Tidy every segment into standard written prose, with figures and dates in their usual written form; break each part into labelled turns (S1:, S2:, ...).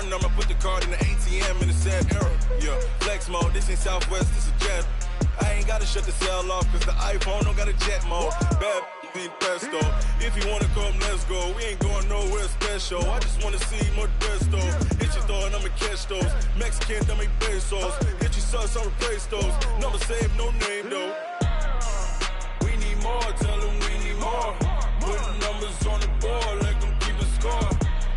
S1: one number, put the card in the ATM in the sad era. Yeah, flex mode, this ain't Southwest, this is jet. I ain't gotta shut the cell off, cause the iPhone don't got a jet mode. Bad ain't pesto. If you wanna come, let's go. We ain't going nowhere special. I just wanna see Modesto. Hit your thought, I'ma catch those. Mexican, dame pesos. Hit your sus, I'll replace those. Number save, no name though. We need more, tell them we need more. Putting numbers on the board like I'm keeping score.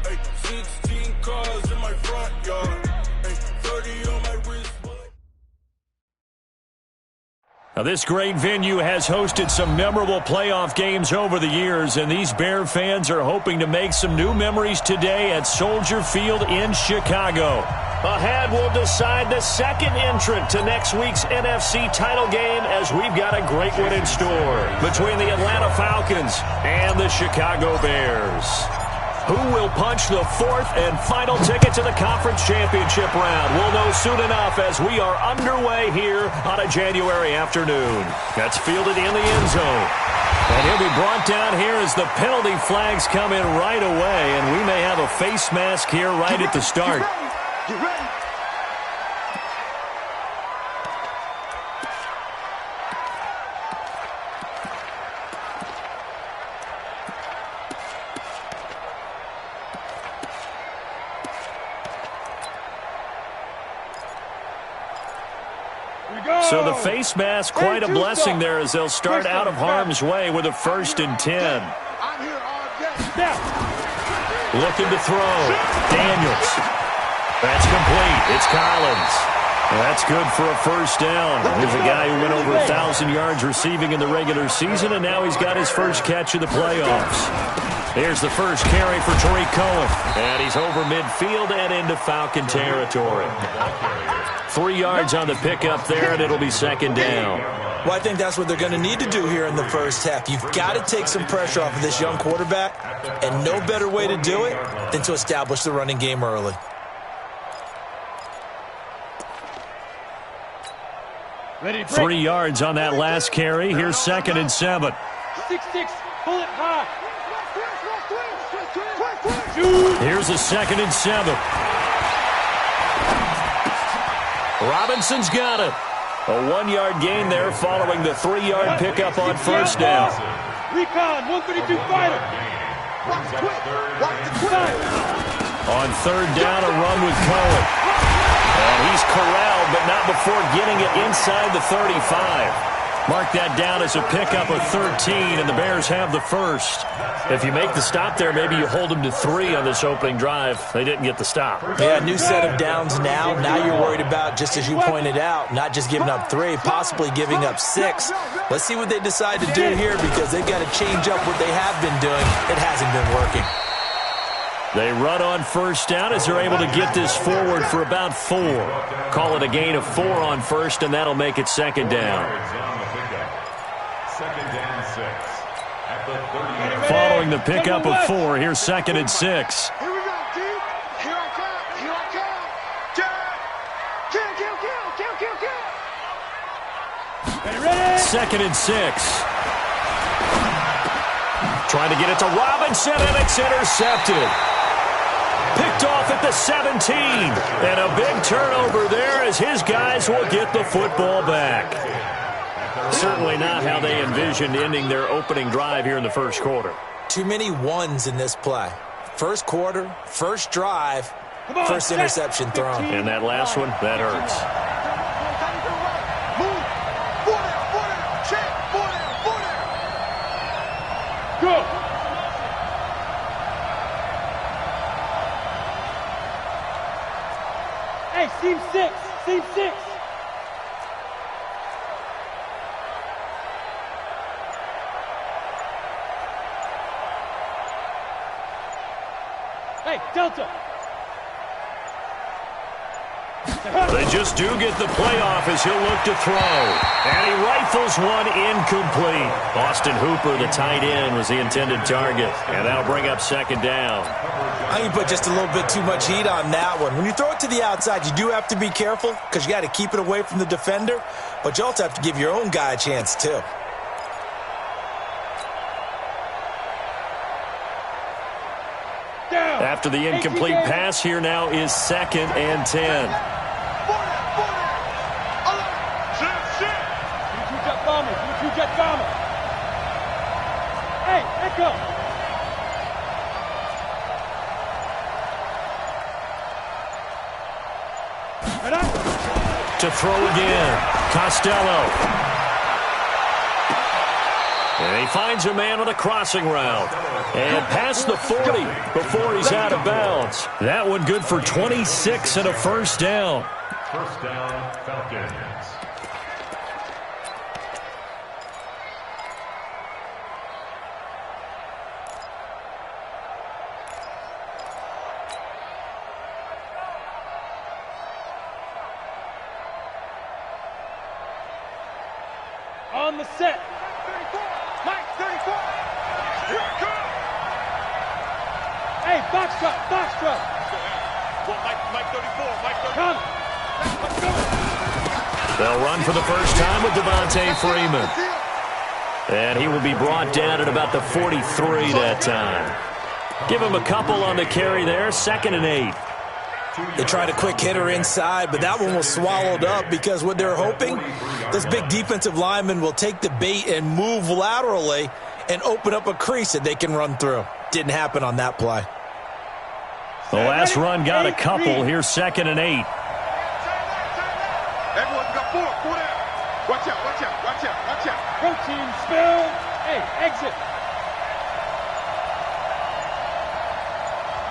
S1: Hey, 16 cars in my front yard. Hey, 30 on my wrist.
S2: Now, this great venue has hosted some memorable playoff games over the years, and these Bear fans are hoping to make some new memories today at Soldier Field in Chicago. Ahead, we'll decide the second entrant to next week's NFC title game as we've got a great one in store between the Atlanta Falcons and the Chicago Bears. Who will punch the fourth and final ticket to the conference championship round? We'll know soon enough as we are underway here on a January afternoon. That's fielded in the end zone. And he'll be brought down here as the penalty flags come in right away, and we may have a face mask here right at the start.
S3: Get ready.
S2: So the face mask, quite a blessing there as they'll start out of harm's way with a 1st and 10. Looking to throw. Daniels. That's complete. It's Collins. That's good for a first down. Here's a guy who went over 1,000 yards receiving in the regular season, and now he's got his first catch of the playoffs. Here's the first carry for Tariq Cohen. And he's over midfield and into Falcon territory. 3 yards on the pickup there, and it'll be second down.
S4: Well, I think that's what they're going to need to do here in the first half. You've got to take some pressure off of this young quarterback, and no better way to do it than to establish the running game early.
S3: Ready,
S2: 3 yards on that last carry. Here's 2nd and 7.
S3: 6-6, pull it high.
S2: Here's a 2nd and 7. Robinson's got it. A 1-yard gain there following the 3-yard pickup on first down.
S3: Recon, 132 fighter.
S2: On third down, a run with Cohen. And he's corralled, but not before getting it inside the 35. Mark that down as a pickup of 13, and the Bears have the first. If you make the stop there, maybe you hold them to 3 on this opening drive. They didn't get the stop.
S4: Yeah, new set of downs now. Now you're worried about, just as you pointed out, not just giving up 3, possibly giving up 6. Let's see what they decide to do here because they've got to change up what they have been doing. It hasn't been working.
S2: They run on first down as they're able to get this forward for about 4. Call it a gain of 4 on first, and that'll make it second down. Following the pickup of 4, here's 2nd and 6.
S3: Here we go, dude. Here I come. Here I come. Kill. Ready?
S2: 2nd and 6. Trying to get it to Robinson, and it's intercepted. Picked off at the 17. And a big turnover there as his guys will get the football back. Certainly not how they envisioned ending their opening drive here in the first quarter.
S4: Too many ones in this play. First quarter, first drive, first interception thrown.
S2: And that last one, that hurts.
S3: Go. Hey, seam 6. Seam 6. Hey, Delta.
S2: They just do get the playoff as he'll look to throw. And he rifles one incomplete. Austin Hooper, the tight end, was the intended target. And that'll bring up second down.
S4: I think you put just a little bit too much heat on that one. When you throw it to the outside, you do have to be careful because you got to keep it away from the defender. But you also have to give your own guy a chance, too.
S2: After the incomplete pass, here now is 2nd and 10.
S3: Hey, echo.
S2: To throw again, Costello. And he finds a man on a crossing route. And past the 40 before he's out of bounds. That one good for 26 and a first down.
S5: First down, Falcons.
S3: On the set. 34. Mike, 34. Here I come. Hey, box truck, box truck. Well, Mike 34, Mike 34. Come. Let's go.
S2: They'll run for the first time with Devontae Freeman. And he will be brought down at about the 43 that time. Give him a couple on the carry there, 2nd and 8.
S4: They tried a quick hitter inside, but that one was swallowed up because what they're hoping, this big defensive lineman will take the bait and move laterally and open up a crease that they can run through. Didn't happen on that play.
S2: The last run got a couple. Here's 2nd and 8.
S3: Everyone got 4. 4 down. Watch out, watch out, watch out, watch out. Protein spill. Hey, exit.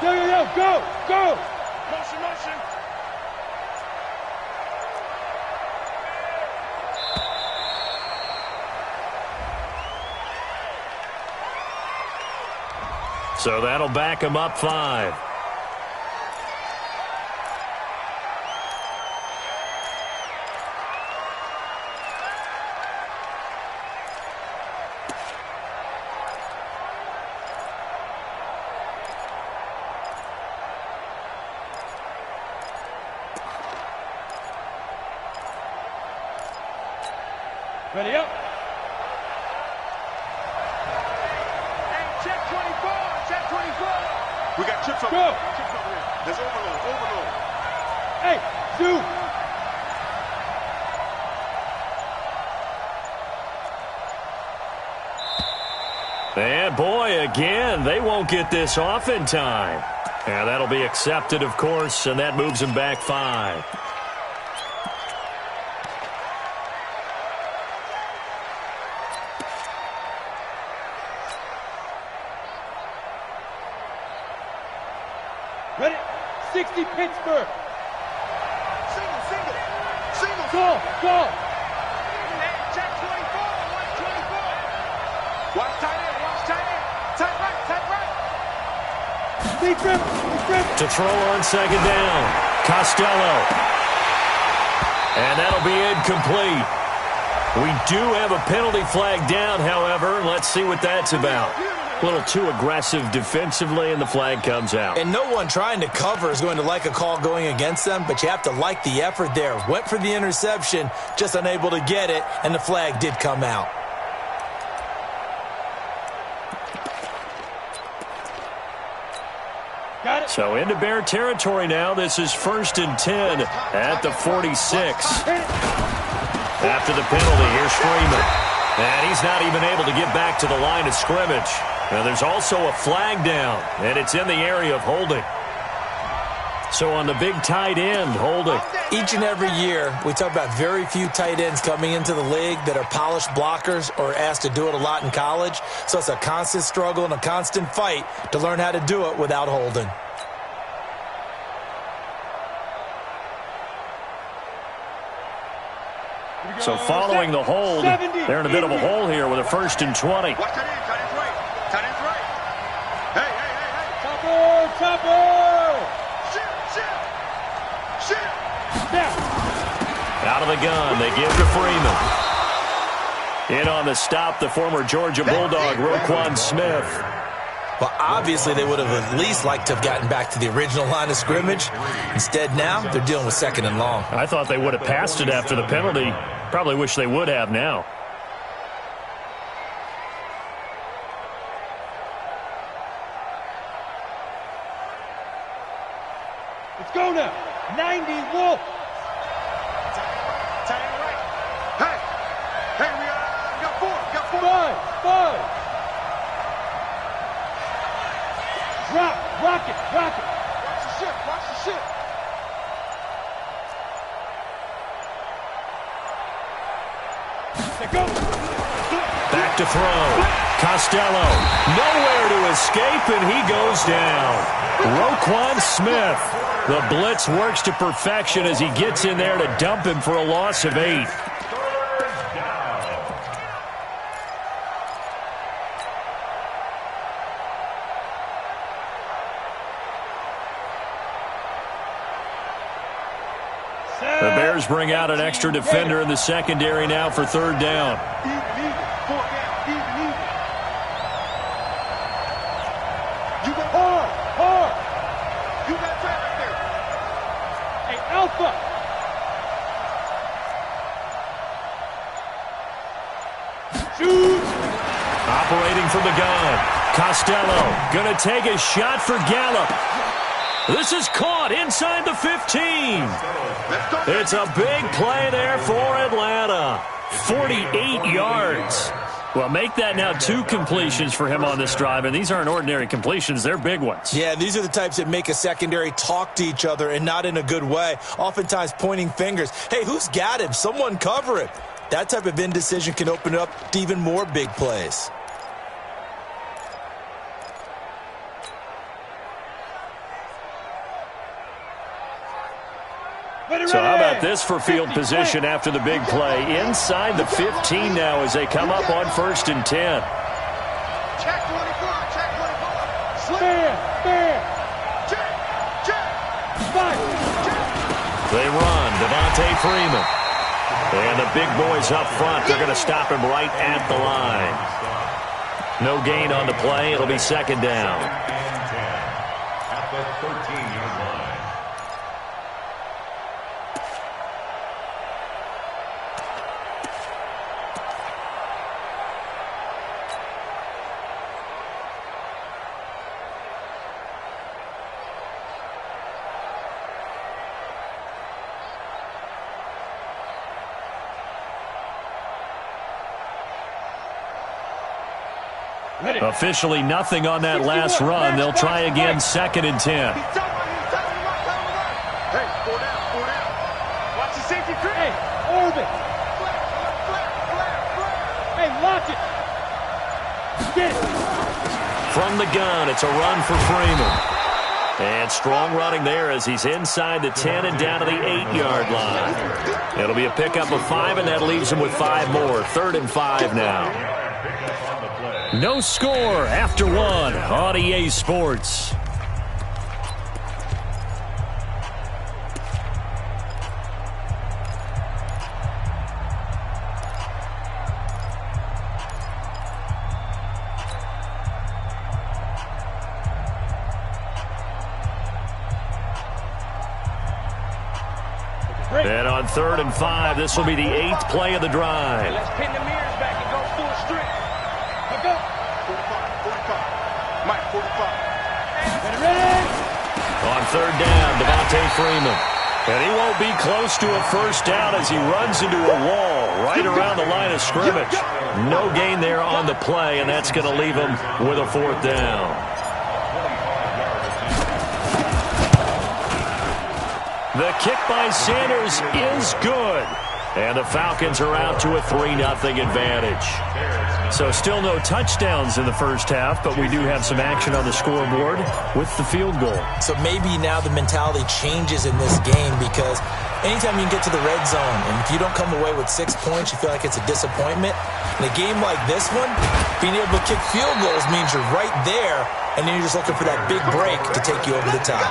S3: Yo, go, go. Motion, motion.
S2: So that'll back him up 5.
S3: Ready up. Hey, check 24, check 24. We got chips over there. Chips over there. There's overload, overload. Hey, Zoo.
S2: And boy, again, they won't get this off in time. And that'll be accepted, of course, and that moves him back 5.
S3: Ready? 60 Pittsburgh. Single, single. Single. Go, go. Hey, check 24, 124. Watch tight end, watch tight end. Tight right, tight right. Deep grip, deep grip.
S2: To throw on 2nd down, Costello. And that'll be incomplete. We do have a penalty flag down, however. Let's see what that's about. A little too aggressive defensively, and the flag comes out.
S4: And no one trying to cover is going to like a call going against them, but you have to like the effort there. Went for the interception, just unable to get it, and the flag did come out.
S3: Got it.
S2: So into Bear territory now. This is 1st and 10 at the 46. After the penalty, here's Freeman. And he's not even able to get back to the line of scrimmage. Now, there's also a flag down, and it's in the area of holding. So on the big tight end, holding.
S4: Each and every year, we talk about very few tight ends coming into the league that are polished blockers or asked to do it a lot in college. So it's a constant struggle and a constant fight to learn how to do it without holding.
S2: So following the hold, they're in a bit of a hole here with a 1st and 20.
S3: Watch tight end, tight end's right. Tight end's right. Hey, hey, hey, hey. Chopper, chopper. Shit.
S2: Out of the gun, they give to Freeman. In on the stop, the former Georgia Bulldog, Roquan Smith.
S4: Well, obviously, they would have at least liked to have gotten back to the original line of scrimmage. Instead, now, they're dealing with 2nd and long.
S2: I thought they would have passed it after the penalty. Probably wish they would have now.
S3: 90 Wolf. Tight right. Hey, we got four. Five. Rock it. Watch the ship. Go.
S2: Back to throw. Costello, nowhere to escape, and he goes down. Roquan Smith. The blitz works to perfection as he gets in there to dump him for a loss of 8. The Bears bring out an extra defender in the secondary now for 3rd down.
S3: Even. 4 down. Even. You got hard. You got time right there. Hey, Alpha. Shoot.
S2: Operating from the gun. Costello going to take a shot for Gallup. This is caught inside the 15. It's a big play there for Atlanta. 48 yards. Well, make that now 2 completions for him on this drive, and these aren't ordinary completions. They're big ones.
S4: Yeah, these are the types that make a secondary talk to each other and not in a good way, oftentimes pointing fingers. Hey, who's got him? Someone cover it. That type of indecision can open up to even more big plays.
S2: So how about this for field position after the big play? Inside the 15 now as they come up on 1st and 10.
S3: Check 24.
S6: Fair.
S2: They run. Devontae Freeman. And the big boys up front, they're going to stop him right at the line. No gain on the play. It'll be 2nd down.
S5: At the 13-yard line.
S2: Officially nothing on that last run. They'll try again 2nd and 10.
S3: Hey, 4 down. Watch the safety creep.
S6: Hey, Orbit. Hey, watch it. Get it.
S2: From the gun, it's a run for Freeman. And strong running there as he's inside the 10 and down to the 8-yard line. It'll be a pickup of 5, and that leaves him with 5 more. 3rd and 5 now. No score after 1 on EA Sports. And on 3rd and 5, this will be the 8th play of the drive.
S3: Let's pin the mirrors back and go full strength. Go. 45. Mike, 45.
S6: Ready?
S2: On 3rd down, Devontae Freeman. And he won't be close to a 1st down as he runs into a wall right around the line of scrimmage. No gain there on the play, and that's going to leave him with a 4th down. The kick by Sanders is good. And the Falcons are out to a 3-0 advantage. So still no touchdowns in the first half, but we do have some action on the scoreboard with the field goal.
S4: So maybe now the mentality changes in this game because anytime you can get to the red zone and if you don't come away with 6 points, you feel like it's a disappointment. In a game like this one, being able to kick field goals means you're right there, and then you're just looking for that big break to take you over the top.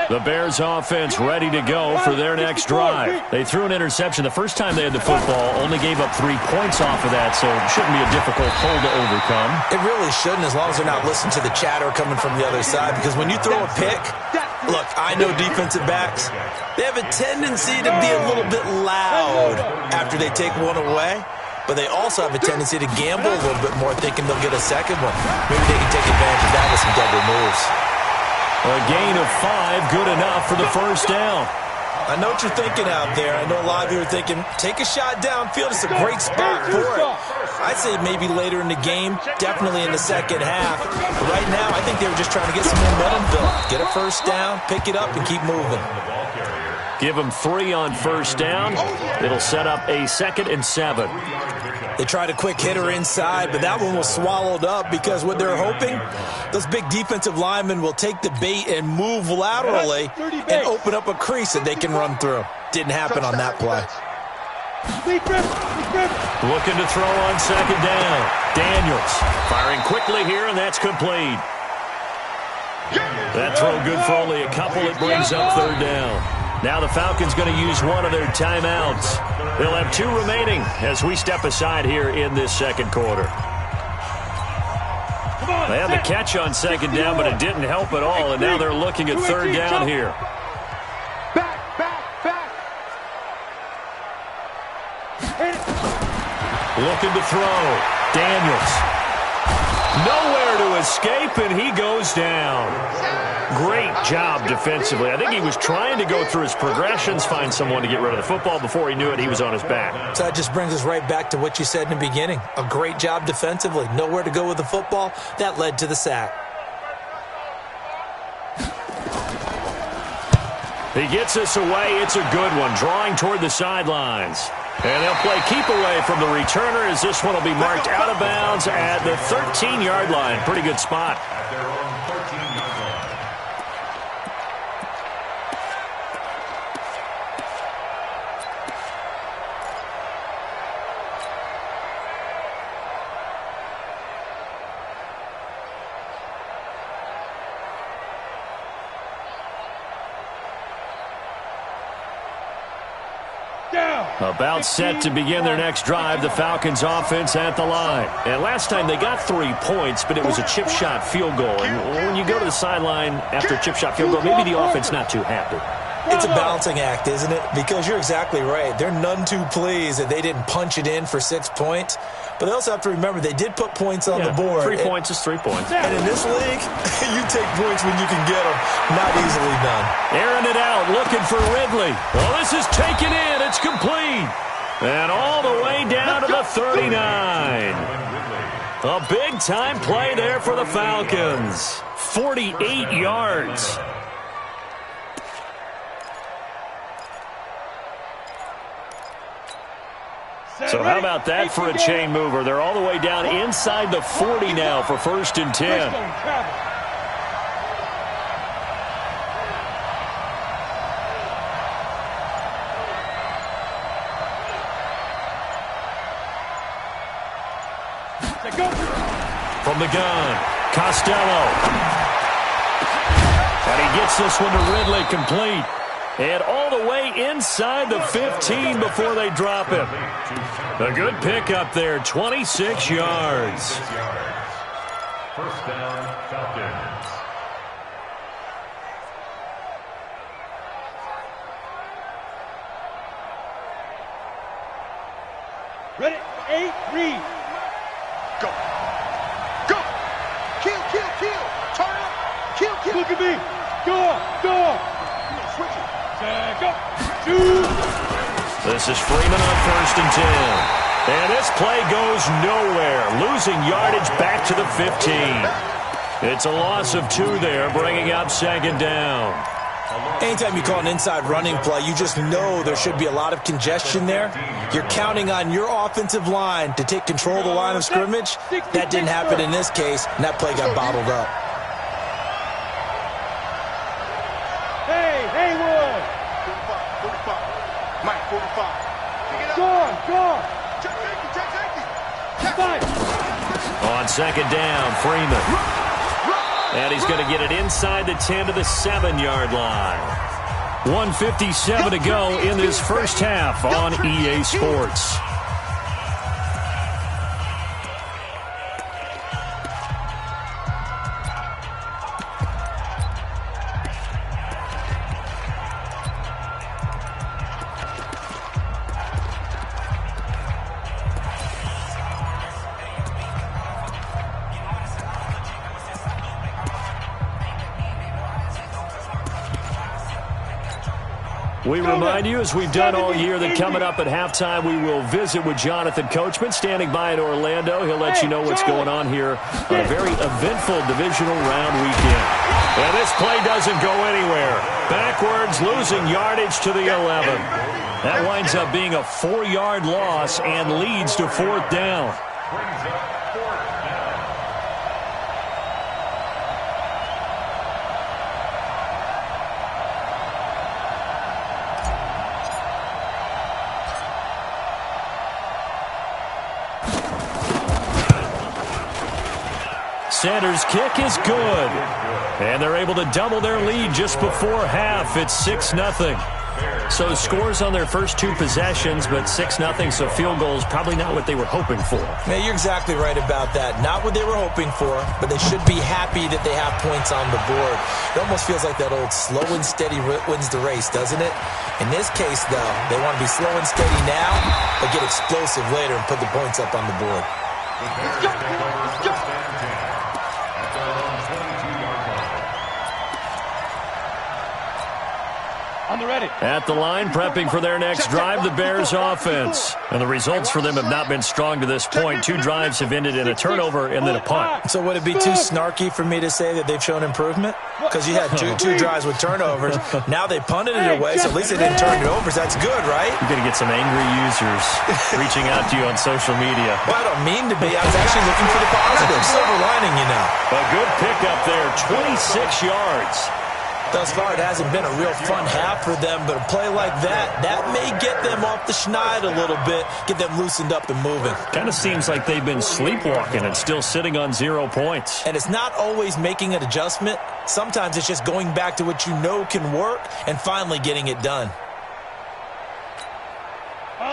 S2: The Bears offense ready to go for their next drive. They threw an interception the first time they had the football, only gave up 3 points off of that, so it shouldn't be a difficult hole to overcome.
S4: It really shouldn't, as long as they're not listening to the chatter coming from the other side, because when you throw a pick, look, I know defensive backs, they have a tendency to be a little bit loud after they take one away. but they also have a tendency to gamble a little bit more, thinking they'll get a second one. Maybe they can take advantage of that with some double moves.
S2: A gain of 5, good enough for the first down.
S4: I know what you're thinking out there. I know a lot of you are thinking, take a shot downfield. It's a great spot for it. I'd say maybe later in the game, definitely in the second half. But right now, I think they were just trying to get some momentum built. Get a first down, pick it up, and keep moving.
S2: Give them 3 on first down. It'll set up a 2nd and 7.
S4: They tried a quick hitter inside, but that one was swallowed up because what they're hoping, those big defensive linemen will take the bait and move laterally and open up a crease that they can run through. Didn't happen on that play.
S2: Looking to throw on 2nd down. Daniels firing quickly here, and that's complete. That throw good for only a couple. It brings up 3rd down. Now the Falcons going to use one of their timeouts. They'll have 2 remaining as we step aside here in this second quarter. They had the catch on 2nd down, but it didn't help at all, and now they're looking at 3rd down here.
S6: Back.
S2: Looking to throw. Daniels. Nowhere to escape, and he goes down. Great job defensively. I think he was trying to go through his progressions, find someone to get rid of the football. Before he knew it, he was on his back.
S4: So that just brings us right back to what you said in the beginning. A great job defensively. Nowhere to go with the football. That led to the sack.
S2: He gets us away. It's a good one. Drawing toward the sidelines. And they'll play keep away from the returner as this one will be marked out of bounds at the 13-yard line. Pretty good spot.
S5: At their own 13-yard line.
S2: About set to begin their next drive, the Falcons offense at the line. And last time they got 3 points, but it was a chip shot field goal. And when you go to the sideline after a chip shot field goal, maybe the offense not too happy.
S4: It's a balancing act, isn't it? Because you're exactly right. They're none too pleased that they didn't punch it in for 6 points. But they also have to remember they did put points on the board.
S2: 3 points is 3 points.
S4: And in this league, you take points when you can get them. Not easily done.
S2: Airing it out, looking for Ridley. Well, this is taken in. It's complete. And all the way down to the 39. A big-time play there for the Falcons. 48 yards. So how about that for a chain mover? They're all the way down inside the 40 now for 1st and 10. From the gun, Costello. And he gets this one to Ridley complete. And all the way inside the 15 before they drop him. A good pickup there, 26 yards.
S5: First down, Falcons.
S6: Ready? 8, read.
S3: Go. Go. Kill. Turn up. Kill.
S6: Look at me. Go.
S3: Switch it.
S6: Back up. 2.
S2: This is Freeman on 1st and 10. And this play goes nowhere. Losing yardage back to the 15. It's a loss of 2 there, bringing up 2nd down.
S4: Anytime you call an inside running play, you just know there should be a lot of congestion there. You're counting on your offensive line to take control of the line of scrimmage. That didn't happen in this case, and that play got bottled up.
S6: Hey, Haywood.
S3: 45. Mike, 45.
S6: Go.
S3: Check safety.
S6: 5.
S2: On 2nd down, Freeman. And he's going to get it inside the 10 to the 7-yard line. 1:57 to go in this first half on EA Sports. We remind you, as we've done all year, that coming up at halftime, we will visit with Jonathan Coachman, standing by in Orlando. He'll let you know what's going on here on a very eventful divisional round weekend. And this play doesn't go anywhere. Backwards, losing yardage to the 11. That winds up being a 4-yard loss and leads to fourth down. Sanders' kick is good. And they're able to double their lead just before half. It's 6-0. So scores on their first 2 possessions, but 6-0, so field goal is probably not what they were hoping for.
S4: Man, you're exactly right about that. Not what they were hoping for, but they should be happy that they have points on the board. It almost feels like that old slow and steady wins the race, doesn't it? In this case, though, they want to be slow and steady now, but get explosive later and put the points up on the board.
S3: Let's go, let's go.
S6: On the ready.
S2: At the line, prepping for their next drive, the Bears offense. And the results for them have not been strong to this point. 2 drives have ended in a turnover and then a punt.
S4: So would it be too snarky for me to say that they've shown improvement? Because you had two drives with turnovers. Now they punted it away, so at least they didn't turn it over. So that's good, right?
S2: You're going to get some angry users reaching out to you on social media.
S4: Well, I don't mean to be. I was actually looking for the positive. Silver lining, you know.
S2: A good pickup there, 26 yards.
S4: Thus far, it hasn't been a real fun half for them, but a play like that may get them off the schneid a little bit, get them loosened up and moving.
S2: Kind of seems like they've been sleepwalking and still sitting on 0 points.
S4: And it's not always making an adjustment. Sometimes it's just going back to what you know can work and finally getting it done.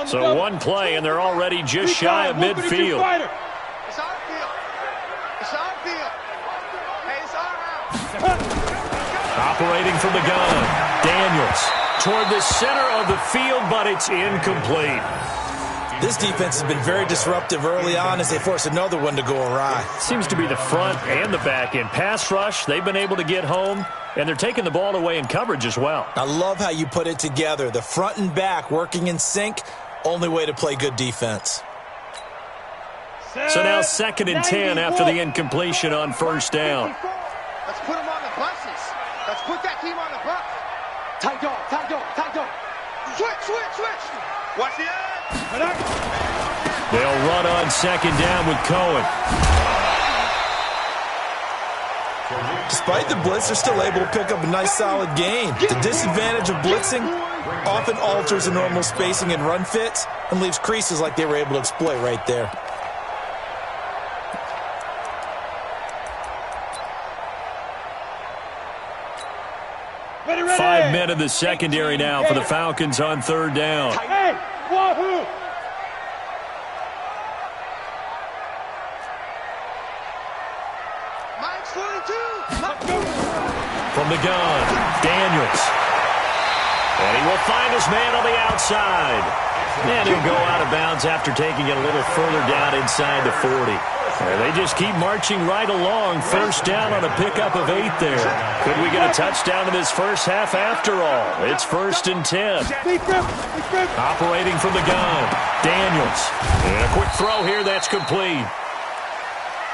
S2: So one play, and they're already just shy of midfield.
S3: It's our field. It's our field. Hey, it's our house.
S2: Operating from the gun, Daniels toward the center of the field, but it's incomplete.
S4: This defense has been very disruptive early on as they force another one to go awry.
S2: Seems to be the front and the back end. Pass rush, they've been able to get home, and they're taking the ball away in coverage as well.
S4: I love how you put it together. The front and back working in sync, only way to play good defense.
S2: So now 2nd and 10 after the incompletion on first down.
S3: Let's put them on the buses. Let's put that team on the bus. Tight dog, tight dog, tight dog. Switch. Watch the edge.
S2: They'll run on 2nd down with Cohen.
S4: Despite the blitz, they're still able to pick up a nice solid gain. The disadvantage of blitzing often alters the normal spacing and run fits and leaves creases like they were able to exploit right there.
S6: Ready.
S2: 5 men in the secondary now for the Falcons on 3rd down.
S6: Hey, wahoo!
S3: Mike's 42.
S2: From the gun, Daniels. And he will find his man on the outside. And he'll go out of bounds after taking it a little further down inside the 40. And they just keep marching right along. First down on a pickup of 8 there. Could we get a touchdown in this first half after all? It's 1st and 10. Operating from the gun, Daniels. And a quick throw here that's complete.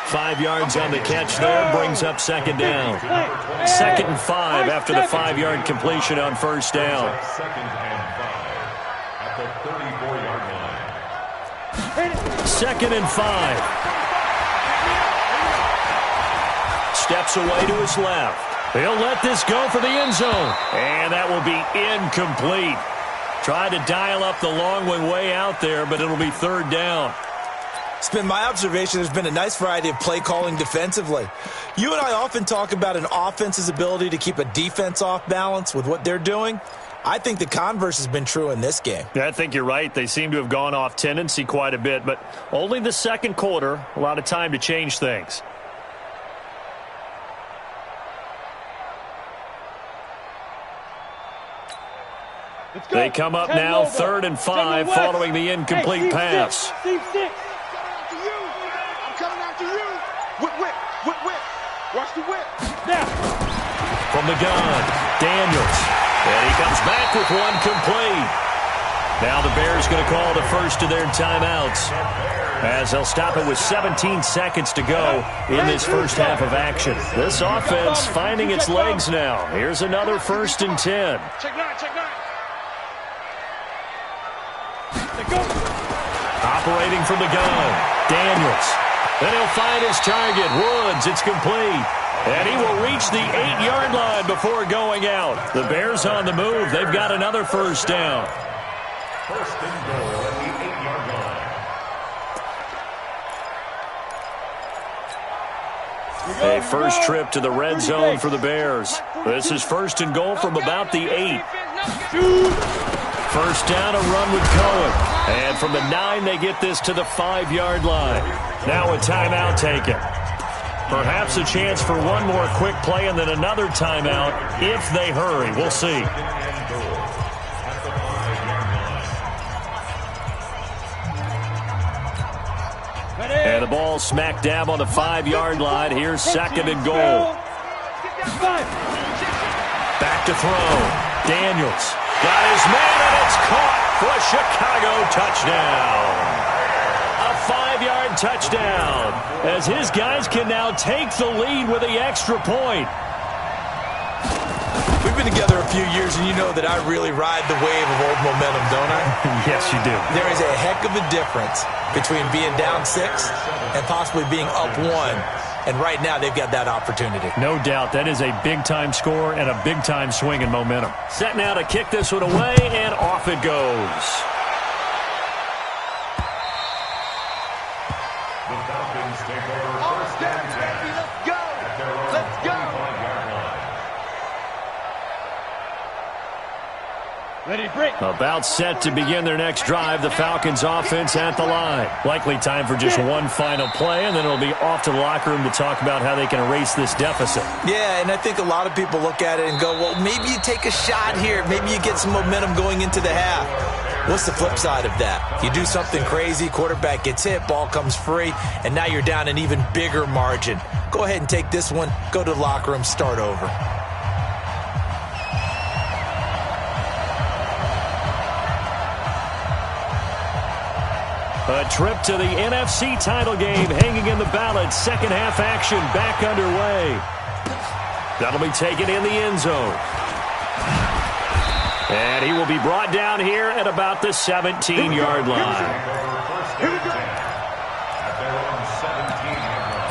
S2: 5 yards on the catch there, brings up 2nd down. 2nd and 5 after the 5-yard completion on first down.
S5: 2nd and 5 at the 34-yard line.
S2: 2nd and 5. Steps away to his left. He'll let this go for the end zone. And that will be incomplete. Tried to dial up the long one way out there, but it'll be 3rd down.
S4: It's been my observation there's been a nice variety of play calling defensively. You and I often talk about an offense's ability to keep a defense off balance with what they're doing. I think the converse has been true in this game.
S2: Yeah, I think you're right. They seem to have gone off tendency quite a bit, but only the 2nd quarter, a lot of time to change things. They come up now 3rd and 5 following the incomplete pass.
S6: Team 6.
S3: I'm coming after you. Whip. Watch the whip.
S6: Now.
S2: From the gun, Daniels. And he comes back with one complete. Now the Bears going to call the first of their timeouts, as they'll stop it with 17 seconds to go in this first half of action. This offense finding its legs now. Here's another 1st and 10.
S6: Check nine.
S2: Operating from the gun, Daniels. Then he'll find his target, Woods. It's complete. And he will reach the 8-yard line before going out. The Bears on the move. They've got another first down.
S5: First and goal at the 8-yard line.
S2: A first trip to the red zone for the Bears. This is 1st and goal from about the 8. First down, a run with Cohen. And from the 9, they get this to the 5-yard line. Now a timeout taken. Perhaps a chance for one more quick play and then another timeout if they hurry. We'll see. And the ball smack dab on the 5-yard line. Here's 2nd and goal. Back to throw. Daniels got his man, and it's caught for a Chicago touchdown. A 5-yard touchdown, as his guys can now take the lead with the extra point.
S4: We've been together a few years, and you know that I really ride the wave of old momentum, don't I?
S2: Yes, you do.
S4: There is a heck of a difference between being down 6 and possibly being up 1. And right now, they've got that opportunity.
S2: No doubt. That is a big-time score and a big-time swing in momentum. Set now to kick this one away, and off it goes.
S5: The Falcons take over first and 10. Let's go! At their own 25-yard line.
S6: Ready, break.
S2: About set to begin their next drive, the Falcons offense at the line. Likely time for just one final play, and then it'll be off to the locker room to talk about how they can erase this deficit.
S4: Yeah, and I think a lot of people look at it and go, well, maybe you take a shot here. Maybe you get some momentum going into the half. What's the flip side of that? You do something crazy, quarterback gets hit, ball comes free, and now you're down an even bigger margin. Go ahead and take this one, go to the locker room, start over.
S2: A trip to the NFC title game hanging in the balance. Second half action back underway. That'll be taken in the end zone. And he will be brought down here at about the 17-yard line.
S5: Here we go. At their own 17-yard line.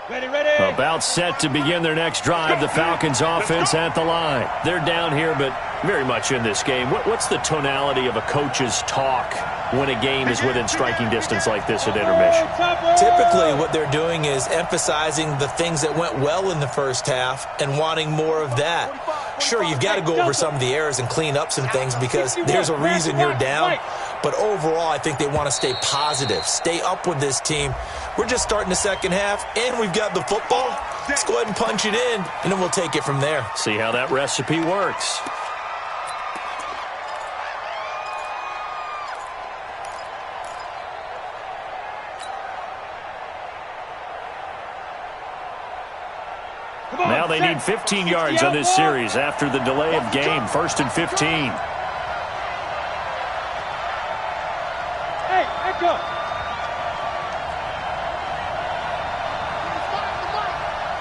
S6: Ready.
S2: About set to begin their next drive, the Falcons offense at the line. They're down here, but very much in this game. What's the tonality of a coach's talk when a game is within striking distance like this at intermission?
S4: Typically, what they're doing is emphasizing the things that went well in the first half and wanting more of that. Sure, you've got to go over some of the errors and clean up some things because there's a reason you're down. But overall, I think they want to stay positive, stay up with this team. We're just starting the second half, and we've got the football. Let's go ahead and punch it in, and then we'll take it from there.
S2: See how that recipe works. Now they need 15 yards on this series after the delay of game. 1st and 15.
S6: Hey, echo.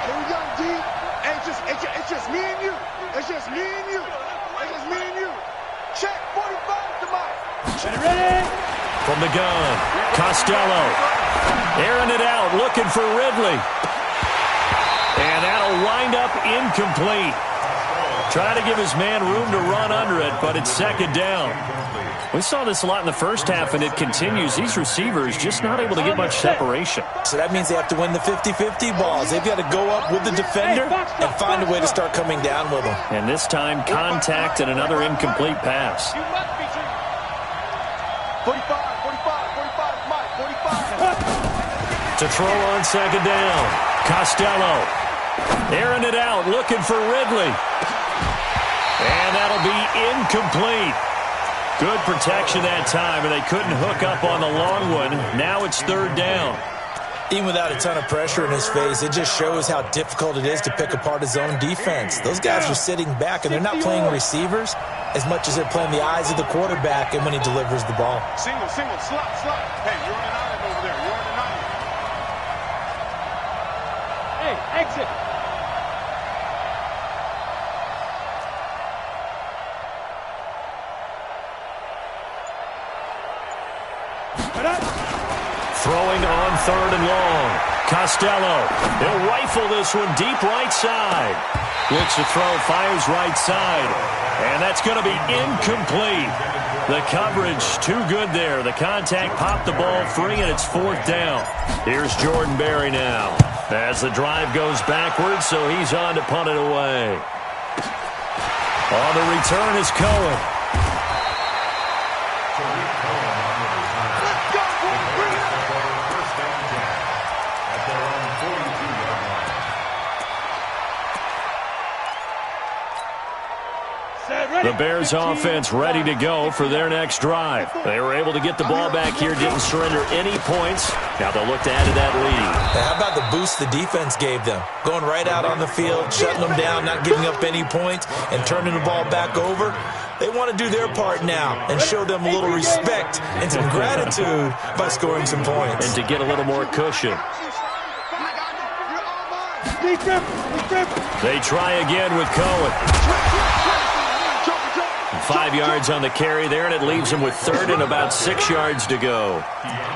S3: Here we go, D. Hey, it's just me and you. It's just me and you. It's just me and you. Check 45 to Mike.
S6: Ready.
S2: From the gun, Costello. Airing it out, looking for Ridley. And that'll wind up incomplete. Trying to give his man room to run under it, but it's second down. We saw this a lot in the first half, and it continues. These receivers just not able to get much separation.
S4: So that means they have to win the 50-50 balls. They've got to go up with the defender and find a way to start coming down with them.
S2: And this time, contact and another incomplete pass.
S3: 45, Mike, 45.
S2: To throw on second down, Costello. Airing it out, looking for Ridley. And that'll be incomplete. Good protection that time, and they couldn't hook up on the long one. Now it's third down.
S4: Even without a ton of pressure in his face, it just shows how difficult it is to pick apart his own defense. Those guys are sitting back, and they're not playing receivers as much as they're playing the eyes of the quarterback and when he delivers the ball.
S3: Single, slot. Hey, you're on an island over there. You're on an island.
S6: Hey, exit.
S2: Throwing on third and long. Costello. He'll rifle this one deep right side. Looks to throw, fires right side. And that's going to be incomplete. The coverage too good there. The contact popped the ball free, and it's fourth down. Here's Jordan Berry now. As the drive goes backwards, so he's on to punt it away. On the return is Cohen. The Bears offense ready to go for their next drive. They were able to get the ball back here, didn't surrender any points. Now they'll look to add to that lead.
S4: How about the boost the defense gave them? Going right out on the field, shutting them down, not giving up any points, and turning the ball back over. They want to do their part now and show them a little respect and some gratitude by scoring some points.
S2: And to get a little more cushion. They try again with Cohen. 5 yards on the carry there, and it leaves them with third and about 6 yards to go.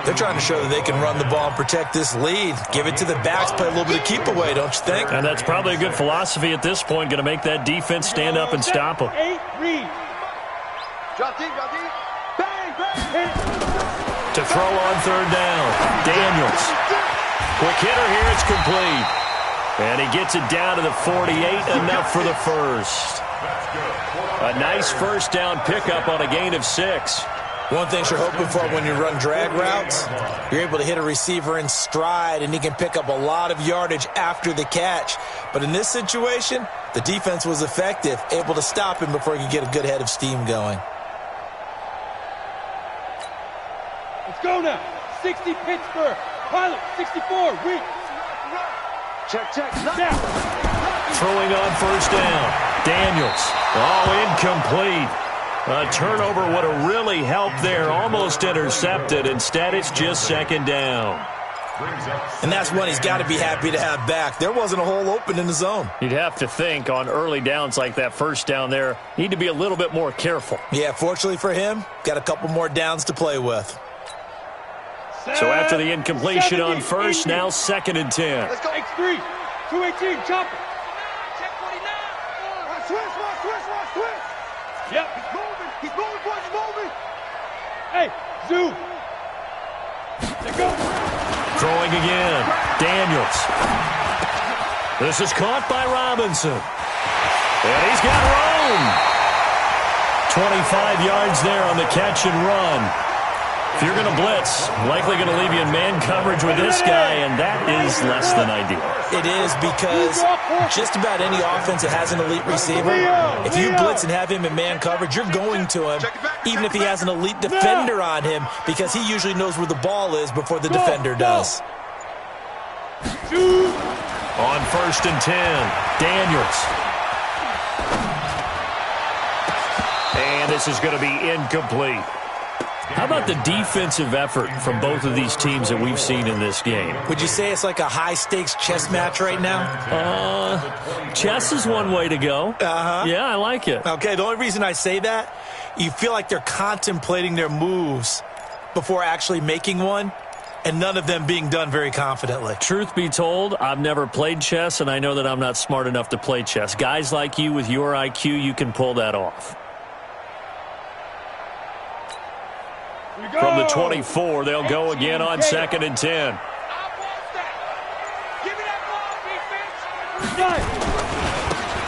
S4: They're trying to show that they can run the ball and protect this lead. Give it to the backs, play a little bit of keep away, don't you think?
S2: And that's probably a good philosophy at this point, going to make that defense stand up and stop them. To throw on third down, Daniels. Quick hitter here, it's complete. And he gets it down to the 48, enough for the first. A nice first down pickup on a gain of 6.
S4: One thing you're hoping for when you run drag routes, you're able to hit a receiver in stride, and he can pick up a lot of yardage after the catch. But in this situation, the defense was effective, able to stop him before he could get a good head of steam going.
S6: Let's go now. 60 Pittsburgh. Pilot, 64. Reach.
S3: Check.
S6: Down.
S2: Throwing on first down. Daniels. Oh, incomplete. A turnover would have really helped there. Almost intercepted. Instead, it's just second down.
S4: And that's one he's got to be happy to have back. There wasn't a hole open in the zone.
S2: You'd have to think on early downs like that first down there, need to be a little bit more careful.
S4: Yeah, fortunately for him, got a couple more downs to play with.
S2: So after the incompletion on first, now second and 10.
S6: Let's go. X3. 218. Chopper.
S3: Check 49. Switch.
S6: Yep.
S3: He's moving, boys. He's moving.
S6: Hey, zoom. Let's go.
S2: Throwing again. Daniels. This is caught by Robinson. And he's got room. 25 yards there on the catch and run. If you're going to blitz, likely going to leave you in man coverage with this guy, and that is less than ideal.
S4: It is, because just about any offense that has an elite receiver, if you blitz and have him in man coverage, you're going to him, even if he has an elite defender on him, because he usually knows where the ball is before the defender does.
S2: On first and 10, Daniels. And this is going to be incomplete. How about the defensive effort from both of these teams that we've seen in this game?
S4: Would you say it's like a high-stakes chess match right now?
S2: Chess is one way to go.
S4: Uh-huh.
S2: Yeah, I like it.
S4: Okay, the only reason I say that, you feel like they're contemplating their moves before actually making one, and none of them being done very confidently.
S2: Truth be told, I've never played chess, and I know that I'm not smart enough to play chess. Guys like you with your IQ, you can pull that off. From the 24, they'll go again on second and 10.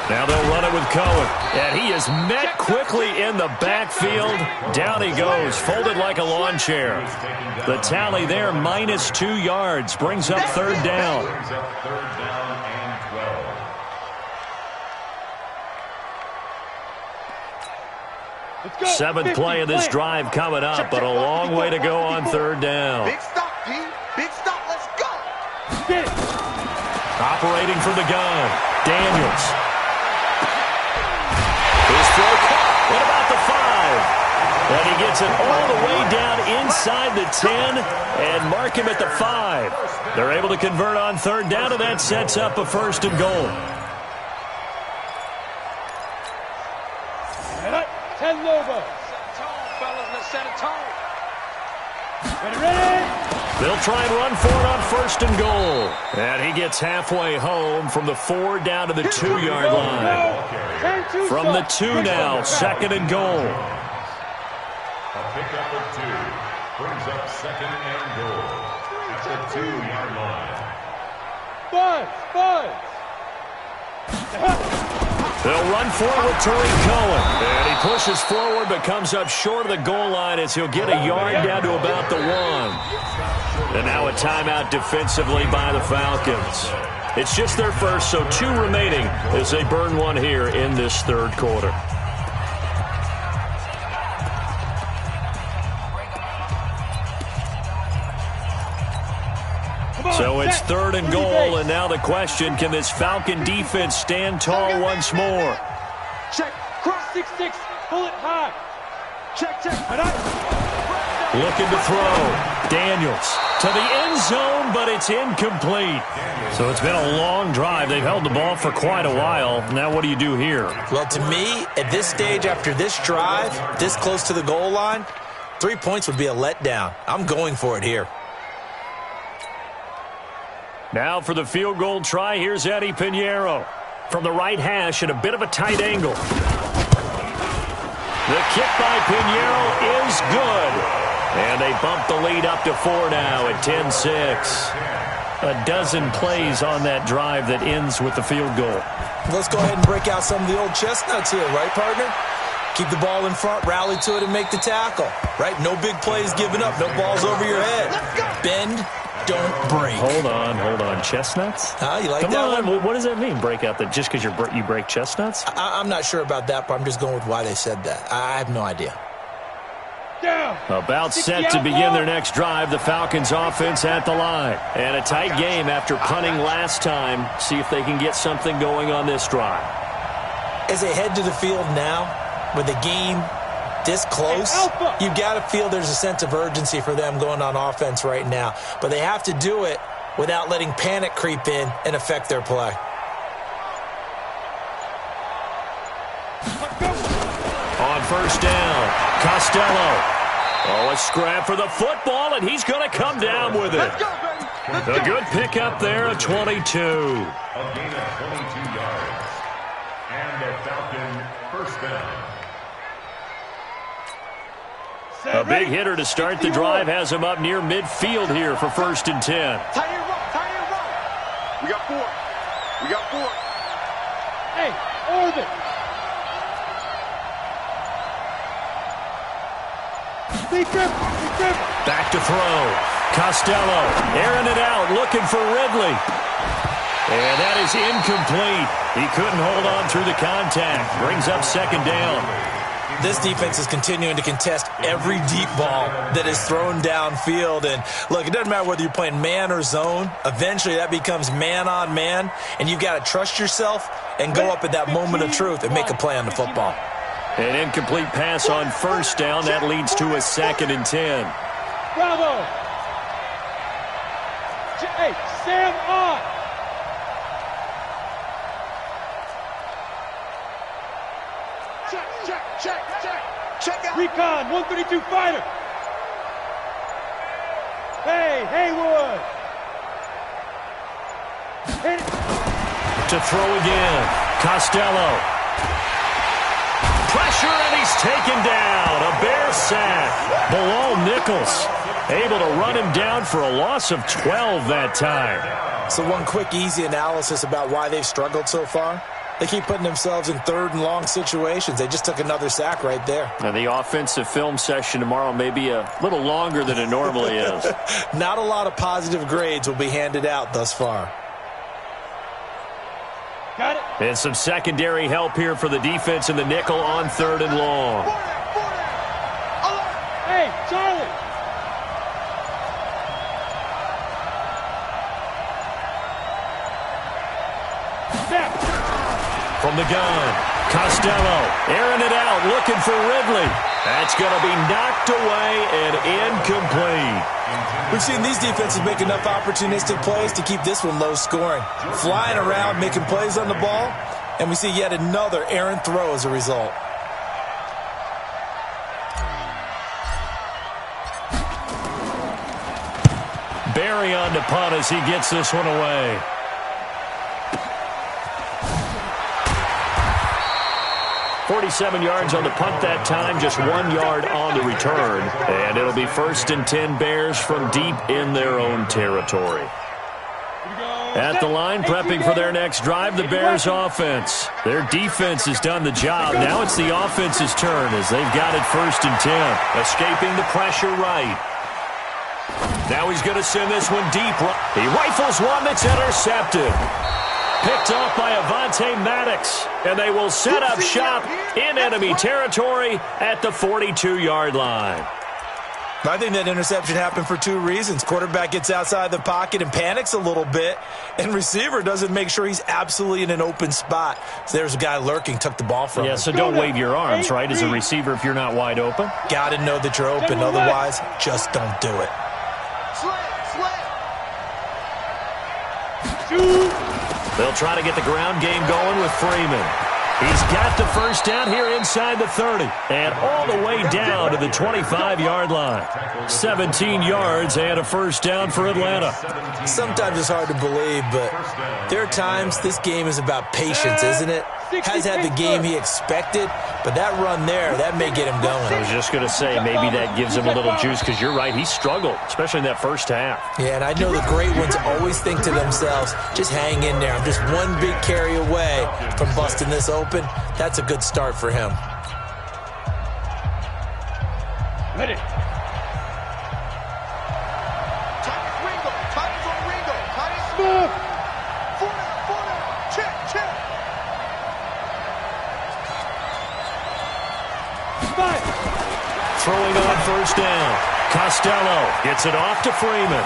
S2: Now they'll run it with Cohen. And he is met quickly in the backfield. Down he goes, folded like a lawn chair. The tally there, -2 yards, brings up third down. Seventh play of this drive coming up, but a long way to go on third down.
S3: Big stop, D. Big stop. Let's go.
S6: Get it.
S2: Operating from the gun, Daniels. His throw caught. What about the 5? And he gets it all the way down inside the 10 and mark him at the 5. They're able to convert on third down, and that sets up a 1st and goal.
S6: 10 Lobos.
S3: Set a tone.
S6: Ready.
S2: They'll try and run for it on 1st and goal. And he gets halfway home from the 4 down to the 2-yard line. From the 2 now, 2nd and goal.
S5: A pickup of 2 brings up 2nd and goal at the 2-yard line.
S6: Buzz.
S2: They'll run for it with Tariq Cohen. And he pushes forward but comes up short of the goal line as he'll get a yard down to about the 1. And now a timeout defensively by the Falcons. It's just their first, so 2 remaining as they burn one here in this third quarter. So it's 3rd and goal, and now the question, can this Falcon defense stand tall once more?
S6: Check. Cross 6-6. Pull it high. Check.
S2: Looking to throw. Daniels to the end zone, but it's incomplete. So it's been a long drive. They've held the ball for quite a while. Now what do you do here?
S4: Well, to me, at this stage after this drive, this close to the goal line, 3 points would be a letdown. I'm going for it here.
S2: Now for the field goal try, here's Eddie Pinheiro. From the right hash at a bit of a tight angle. The kick by Pinheiro is good. And they bump the lead up to 4 now at 10-6. A dozen plays on that drive that ends with the field goal.
S4: Let's go ahead and break out some of the old chestnuts here, right, partner? Keep the ball in front, rally to it, and make the tackle, right? No big plays given up, no balls over your head. Bend, don't break.
S2: Hold on. Chestnuts?
S4: You like
S2: Come
S4: that
S2: on.
S4: one?
S2: What does that mean, break out? That just because you break chestnuts?
S4: I'm not sure about that, but I'm just going with why they said that. I have no idea.
S6: Down.
S2: About set to begin their next drive, the Falcons offense at the line. And a tight game after punting last time. See if they can get something going on this drive.
S4: As they head to the field now, with the game this close, you've got to feel there's a sense of urgency for them going on offense right now. But they have to do it without letting panic creep in and affect their play.
S2: On 1st down, Costello. Oh, a scrap for the football, and he's going to come down with it. A good pickup there, a 22.
S5: A gain of 22 yards. And the Falcon 1st down.
S2: A big hitter to start the drive has him up near midfield here for 1st and 10.
S3: Tight end run. We got 4.
S6: Hey, orbit. Deep grip.
S2: Back to throw. Costello airing it out, looking for Ridley. And that is incomplete. He couldn't hold on through the contact. Brings up 2nd down.
S4: This defense is continuing to contest every deep ball that is thrown downfield. And, look, it doesn't matter whether you're playing man or zone. Eventually, that becomes man-on-man, and you've got to trust yourself and go up at that moment of truth and make a play on the football.
S2: An incomplete pass on 1st down. That leads to a 2nd and 10.
S6: Bravo. Hey, Sam on.
S3: Check out.
S6: Recon, 132 fighter. Hey, Haywood. Hit it.
S2: To throw again. Costello. Pressure, and he's taken down. A Bear sack. Bilal Nichols able to run him down for a loss of 12 that time.
S4: So one quick, easy analysis about why they've struggled so far. They keep putting themselves in 3rd and long situations. They just took another sack right there.
S2: Now, the offensive film session tomorrow may be a little longer than it normally is.
S4: Not a lot of positive grades will be handed out thus far.
S6: Got it.
S2: And some secondary help here for the defense in the nickel on 3rd and long.
S6: Charlie. Snap.
S2: From the gun, Costello airing it out, looking for Ridley. That's going to be knocked away and incomplete.
S4: We've seen these defenses make enough opportunistic plays to keep this one low scoring. Flying around, making plays on the ball, and we see yet another errant throw as a result.
S2: Barry on the punt as he gets this one away. .47 yards on the punt that time, just 1 yard on the return. And it'll be 1st and 10 Bears from deep in their own territory. At the line, prepping for their next drive, the Bears offense. Their defense has done the job. Now it's the offense's turn as they've got it 1st and 10. Escaping the pressure right. Now he's going to send this one deep. He rifles one that's intercepted. Picked off by Avonte Maddox, and they will set up shop in enemy territory at the 42-yard line.
S4: I think that interception happened for 2 reasons. Quarterback gets outside the pocket and panics a little bit, and receiver doesn't make sure he's absolutely in an open spot. So there's a guy lurking, took the ball from him.
S2: Yeah, so don't wave your arms, right, as a receiver if you're not wide open.
S4: Got to know that you're open, otherwise just don't do it.
S2: They'll try to get the ground game going with Freeman. He's got the first down here inside the 30 and all the way down to the 25-yard line. 17 yards and a first down for Atlanta.
S4: Sometimes it's hard to believe, but there are times this game is about patience, isn't it? Has had the game he expected, but that run there, that may get him going.
S2: I was just going to say, maybe that gives him a little juice because you're right, he struggled, especially in that first half.
S4: Yeah, and I know the great ones always think to themselves, just hang in there. I'm just one big carry away from busting this open. That's a good start for him.
S6: Ready. Move.
S2: Throwing on first down. Costello gets it off to Freeman.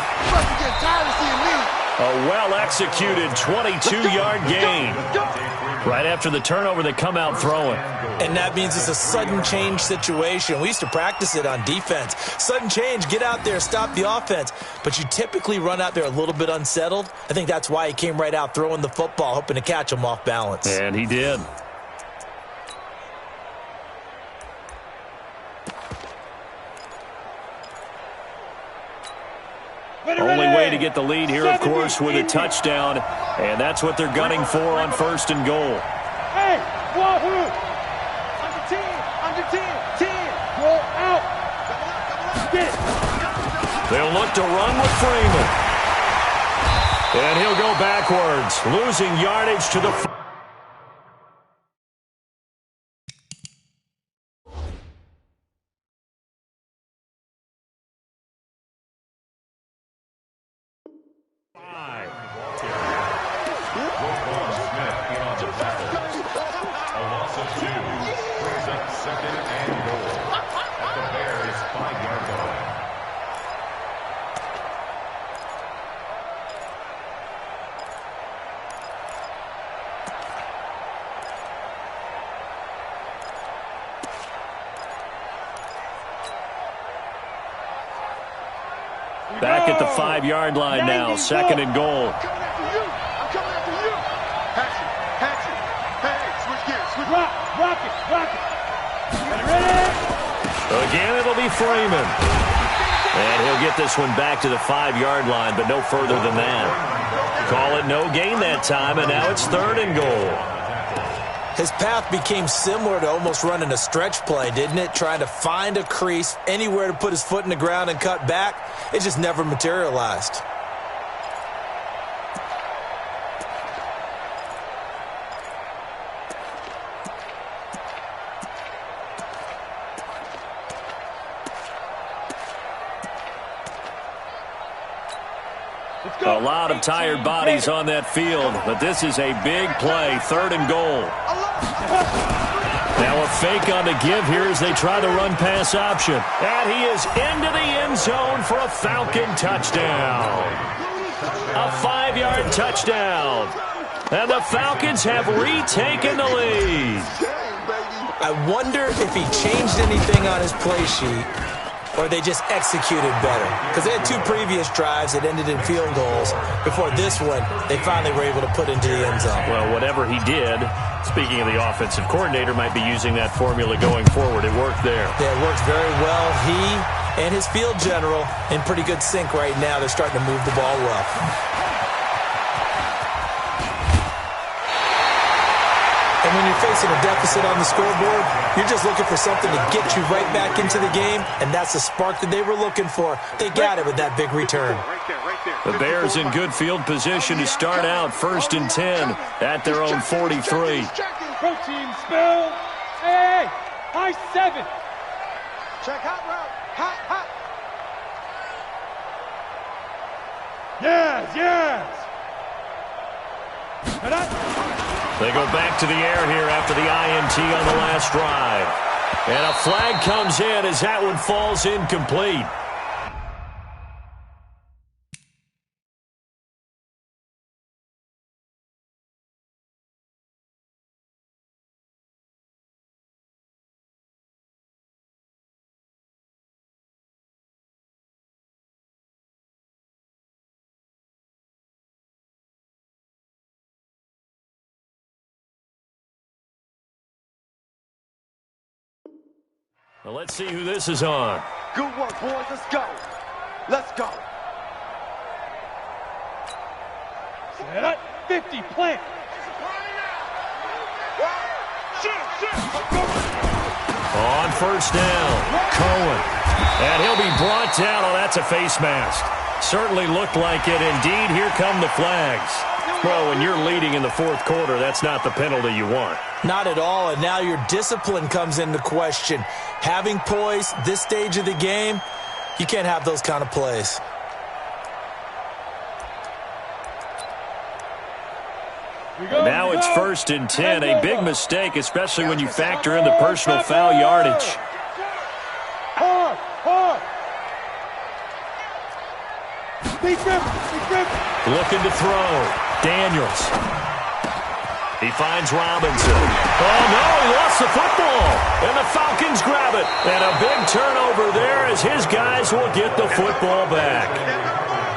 S2: A well-executed 22-yard gain. Right after the turnover, they come out throwing.
S4: And that means it's a sudden change situation. We used to practice it on defense. Sudden change, get out there, stop the offense. But you typically run out there a little bit unsettled. I think that's why he came right out throwing the football, hoping to catch him off balance.
S2: And he did. Only way to get the lead here, of course, with a touchdown. And that's what they're gunning for on 1st and goal.
S6: Hey, Wahoo! Under 10, under 10, 10. Roll out. Get it.
S2: They'll look to run with Freeman. And he'll go backwards, losing yardage to the... Back at the 5-yard line now, 2nd and goal.
S3: I'm coming after you. Hatch it. Hey, switch gears.
S6: Rock it. Ready?
S2: Again, it'll be Freeman. And he'll get this one back to the 5-yard line, but no further than that. Call it no gain that time, and now it's 3rd and goal.
S4: His path became similar to almost running a stretch play, didn't it? Trying to find a crease, anywhere to put his foot in the ground and cut back. It just never materialized.
S2: A lot of tired bodies on that field, but this is a big play, 3rd and goal. Now a fake on the give here as they try the run-pass option. And he is into the end zone for a Falcon touchdown. A 5-yard touchdown. And the Falcons have retaken the lead.
S4: I wonder if he changed anything on his play sheet or they just executed better. Because they had 2 previous drives that ended in field goals. Before this one, they finally were able to put into the end zone.
S2: Well, whatever he did, speaking of the offensive coordinator, might be using that formula going forward. It worked there.
S4: Yeah, it works very well. He and his field general in pretty good sync right now. They're starting to move the ball well. And when you're facing a deficit on the scoreboard, you're just looking for something to get you right back into the game, and that's the spark that they were looking for. They got it with that big return.
S2: The Bears in good field position to start out 1st and 10 at their own 43.
S6: Protein spill. Hey, high 7.
S3: Check hot route. Hot.
S6: Yes.
S2: They go back to the air here after the INT on the last drive. And a flag comes in as that one falls incomplete. Well, let's see who this is on.
S3: Good work, boys. Let's go.
S6: Set up. 50, plant.
S2: On 1st down, Cohen. And he'll be brought down. Oh, that's a face mask. Certainly looked like it. Indeed, here come the flags. Well, when you're leading in the 4th quarter, that's not the penalty you want.
S4: Not at all, and now your discipline comes into question. Having poise this stage of the game, you can't have those kind of plays.
S2: Now it's 1st and 10, a big mistake, especially when you factor in the personal foul yardage.
S6: Hard. Big grip.
S2: Looking to throw. Daniels. He finds Robinson. Oh, no, he lost the football. And the Falcons grab it. And a big turnover there as his guys will get the football back.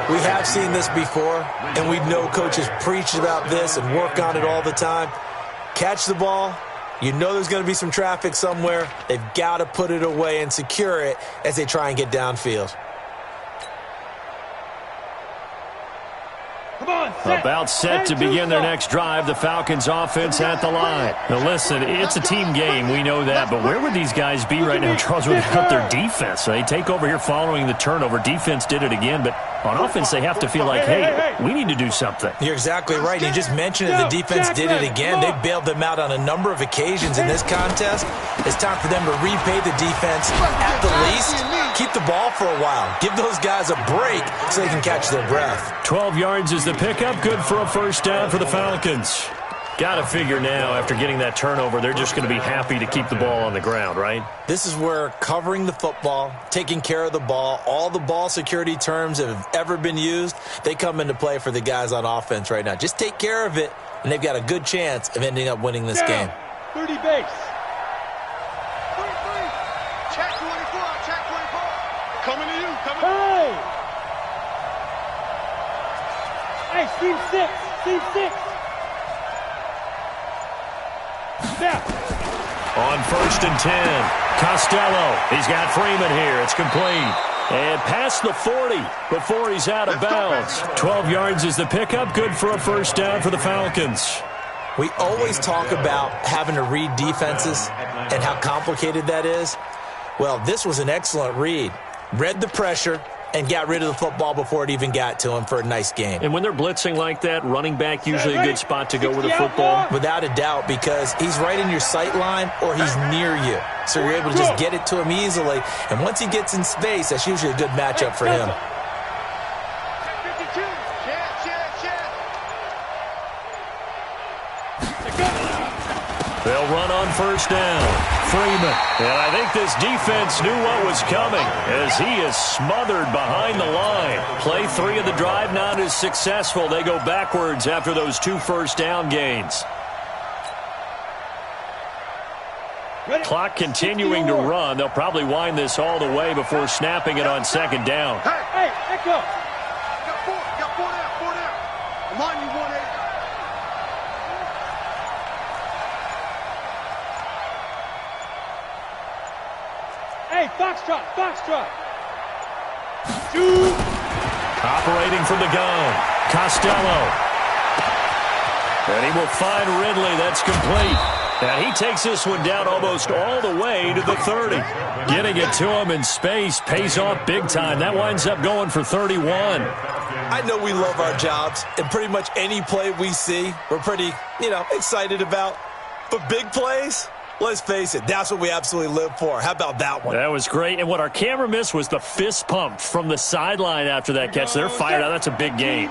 S4: We have seen this before, and we know coaches preach about this and work on it all the time. Catch the ball. You know there's going to be some traffic somewhere. They've got to put it away and secure it as they try and get downfield.
S2: About set to begin their next drive. The Falcons offense at the line. Now listen, it's a team game. We know that. But where would these guys be right now, Charles, without their defense? They take over here following the turnover. Defense did it again. But on offense, they have to feel like, hey, we need to do something.
S4: You're exactly right. You just mentioned it. The defense did it again. They bailed them out on a number of occasions in this contest. It's time for them to repay the defense at the least. Keep the ball for a while. Give those guys a break so they can catch their breath.
S2: 12 yards is the pickup. Good for a 1st down for the Falcons. Got to figure now, after getting that turnover, they're just going to be happy to keep the ball on the ground, right?
S4: This is where covering the football, taking care of the ball, all the ball security terms that have ever been used, they come into play for the guys on offense right now. Just take care of it, and they've got a good chance of ending up winning this game.
S6: 30 base.
S3: Check 24. Coming to you.
S6: Hey, team 6. Snap.
S2: On 1st and 10, Costello. He's got Freeman here. It's complete. And past the 40 before he's out of bounds. 12 yards is the pickup. Good for a 1st down for the Falcons.
S4: We always talk about having to read defenses and how complicated that is. Well, this was an excellent read. Read the pressure and got rid of the football before it even got to him for a nice game.
S2: And when they're blitzing like that, running back usually a good spot to go with the football?
S4: Without a doubt, because he's right in your sight line or he's near you. So you're able to just get it to him easily. And once he gets in space, that's usually a good matchup for him.
S2: They'll run on first down. Freeman. And I think this defense knew what was coming as he is smothered behind the line. Play 3 of the drive not as successful. They go backwards after those 2 first down gains. Clock continuing to run. They'll probably wind this all the way before snapping it on second down.
S6: Hey, Echo.
S3: Got 4 down. I'm on you, 1-8.
S6: Hey, Foxtrot. Shoot.
S2: Operating from the gun. Costello. And he will find Ridley. That's complete. And he takes this one down almost all the way to the 30. Getting it to him in space pays off big time. That winds up going for 31.
S4: I know we love our jobs, and pretty much any play we see, we're pretty, excited about. But big plays, let's face it, that's what we absolutely live for. How about that one?
S2: That was great. And what our camera missed was the fist pump from the sideline after that catch. They're fired out. That's a big gain.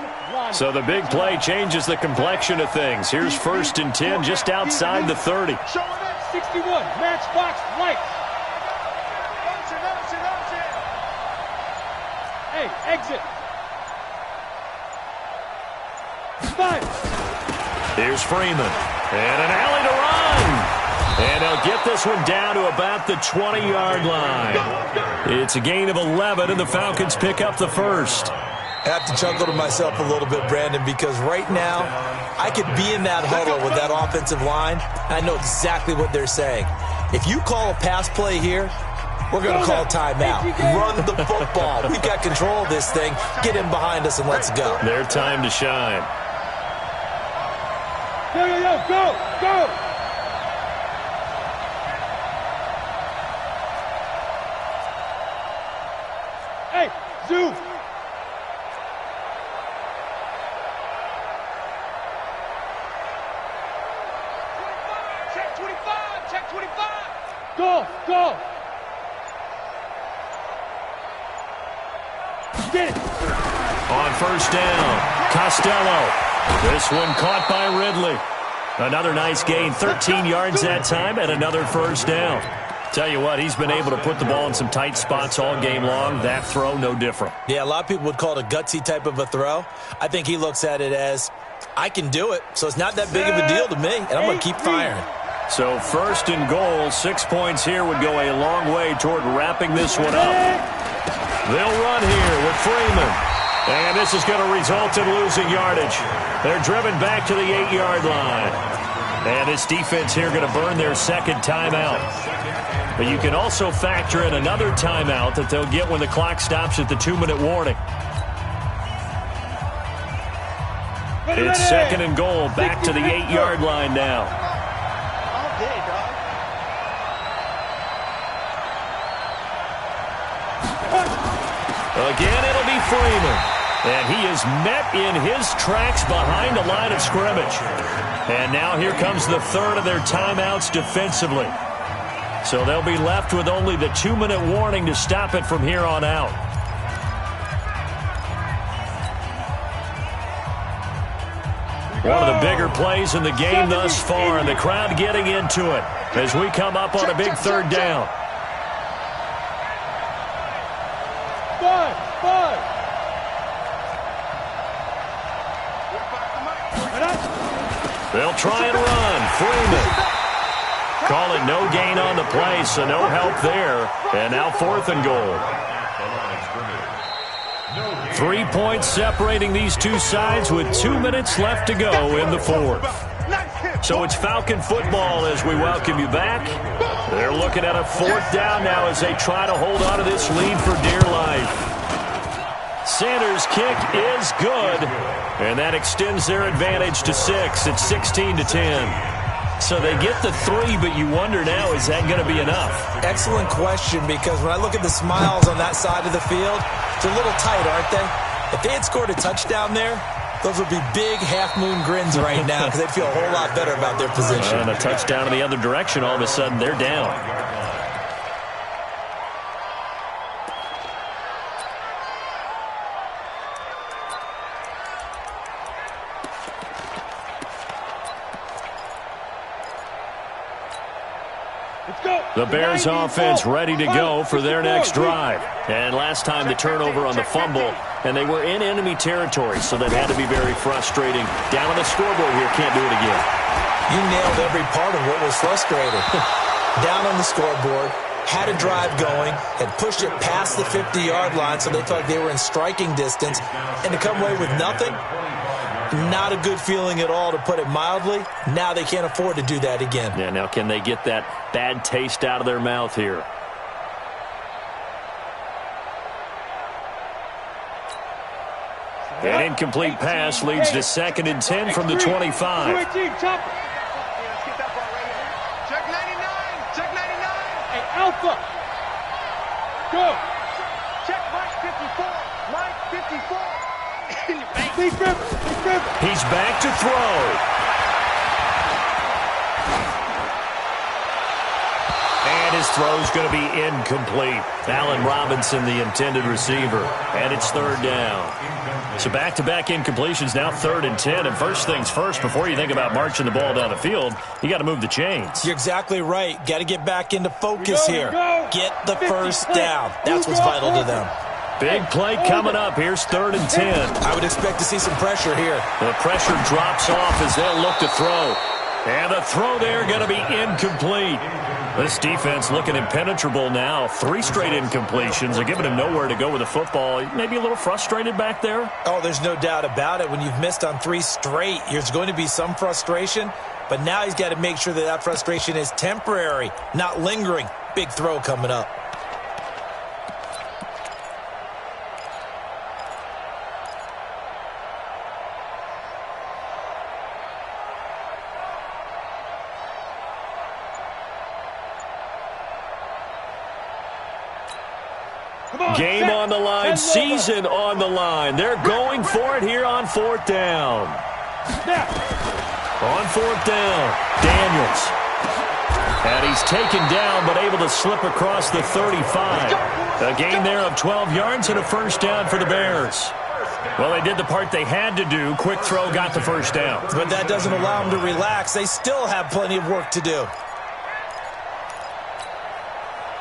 S2: So the big play changes the complexion of things. Here's 1st and 10 just outside the 30.
S6: 61, Matchbox Lights. Hey, exit. 5.
S2: Here's Freeman. And an alley to run. And they'll get this one down to about the 20-yard line. It's a gain of 11, and the Falcons pick up the first.
S4: I have to chuckle to myself a little bit, Brandon, because right now I could be in that huddle with that offensive line, and I know exactly what they're saying. If you call a pass play here, we're going to call timeout. Run the football. We've got control of this thing. Get in behind us and let's go.
S2: Their time to shine.
S6: Go. Hey, Zoo. Check 25. Go. Get it.
S2: On first down, Costello. This one caught by Ridley. Another nice gain, 13 yards that time, and another first down. Tell you what, he's been able to put the ball in some tight spots all game long. That throw, no different.
S4: Yeah, a lot of people would call it a gutsy type of a throw. I think he looks at it as, I can do it, so it's not that big of a deal to me, and I'm going to keep firing.
S2: So 1st and goal, 6 points here would go a long way toward wrapping this one up. They'll run here with Freeman. And this is going to result in losing yardage. They're driven back to the 8-yard line. And this defense here going to burn their second timeout. But you can also factor in another timeout that they'll get when the clock stops at the 2-minute warning. It's 2nd and goal, back to the 8-yard line now. Again, it'll be Freeman. And he is met in his tracks behind the line of scrimmage. And now here comes the 3rd of their timeouts defensively. So they'll be left with only the 2-minute warning to stop it from here on out. One of the bigger plays in the game thus far, and the crowd getting into it as we come up on a big 3rd down.
S6: 5.
S2: They'll try and run. Freeman. Call it no gain on the play, so no help there. And now 4th and goal. 3 points separating these two sides with 2 minutes left to go in the 4th. So it's Falcon football as we welcome you back. They're looking at a 4th down now as they try to hold on to this lead for dear life. Sanders' kick is good, and that extends their advantage to 6. It's 16-10. So they get the 3, but you wonder now, is that going to be enough?
S4: Excellent question, because when I look at the smiles on that side of the field, it's a little tight, aren't they? If they had scored a touchdown there, those would be big half-moon grins right now because they'd feel a whole lot better about their position.
S2: And a touchdown in the other direction, all of a sudden they're down. The Bears offense ready to go for their next drive. And last time the turnover on the fumble, and they were in enemy territory, so that had to be very frustrating. Down on the scoreboard here, can't do it again.
S4: You nailed every part of what was frustrating. Down on the scoreboard, had a drive going, had pushed it past the 50-yard line, so they felt like they were in striking distance, and to come away with nothing, not a good feeling at all, to put it mildly. Now they can't afford to do that again.
S2: Yeah, now can they get that bad taste out of their mouth here? An incomplete pass leads to 2nd and 10 from the 25.
S6: Alpha. Go. Check Mike 54. Mike 54. Big River.
S2: He's back to throw. And his throw's going to be incomplete. Allen Robinson, the intended receiver. And it's 3rd down. So back-to-back incompletions, now 3rd and 10. And first things first, before you think about marching the ball down the field, you got to move the chains.
S4: You're exactly right. Got to get back into focus here. Get the first down. That's what's vital to them.
S2: Big play coming up. Here's 3rd and 10.
S4: I would expect to see some pressure here.
S2: The pressure drops off as they'll look to throw. And the throw there going to be incomplete. This defense looking impenetrable now. 3 straight incompletions. They're giving him nowhere to go with the football. Maybe a little frustrated back there?
S4: Oh, there's no doubt about it. When you've missed on 3 straight, there's going to be some frustration. But now he's got to make sure that that frustration is temporary, not lingering. Big throw coming up.
S2: Game on the line, season on the line. They're going for it here on 4th down. On 4th down, Daniels. And he's taken down but able to slip across the 35. A gain there of 12 yards and a first down for the Bears. Well, they did the part they had to do. Quick throw got the first down.
S4: But that doesn't allow them to relax. They still have plenty of work to do.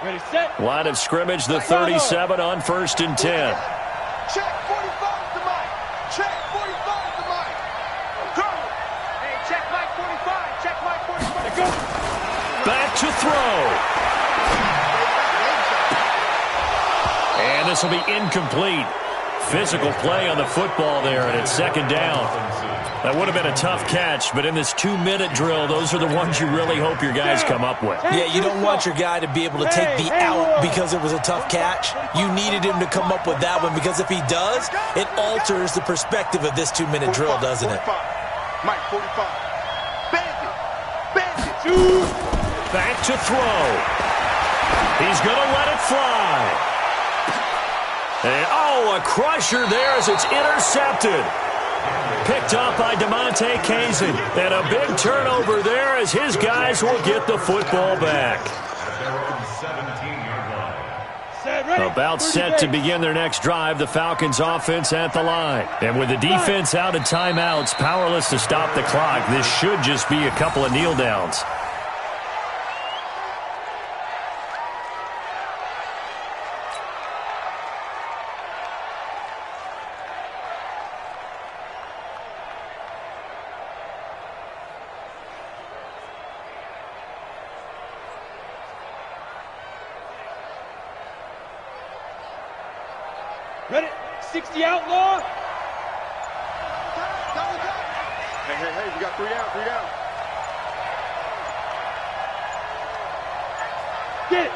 S6: Ready, set.
S2: Line of scrimmage, the 37 on 1st and 10.
S3: Check 45 to Mike. Check 45 to Mike. Go.
S6: Hey, check Mike 45. Check Mike 45. Go.
S2: Back to throw. And this will be incomplete. Physical play on the football there, and it's 2nd down. That would have been a tough catch, but in this 2-minute drill, those are the ones you really hope your guys come up with.
S4: Yeah, you don't want your guy to be able to take the out because it was a tough catch. You needed him to come up with that one, because if he does, it alters the perspective of this 2-minute drill, doesn't it?
S3: Mike 45. Bandit.
S2: Back to throw. He's going to let it fly. And, a crusher there as it's intercepted. Picked up by DeMonte Kazin. And a big turnover there as his guys will get the football back. About set to begin their next drive, the Falcons offense at the line. And with the defense out of timeouts, powerless to stop the clock, this should just be a couple of kneel downs.
S6: Ready? 60 outlaw.
S3: Hey, we got 3 down, 3 down.
S6: Get it.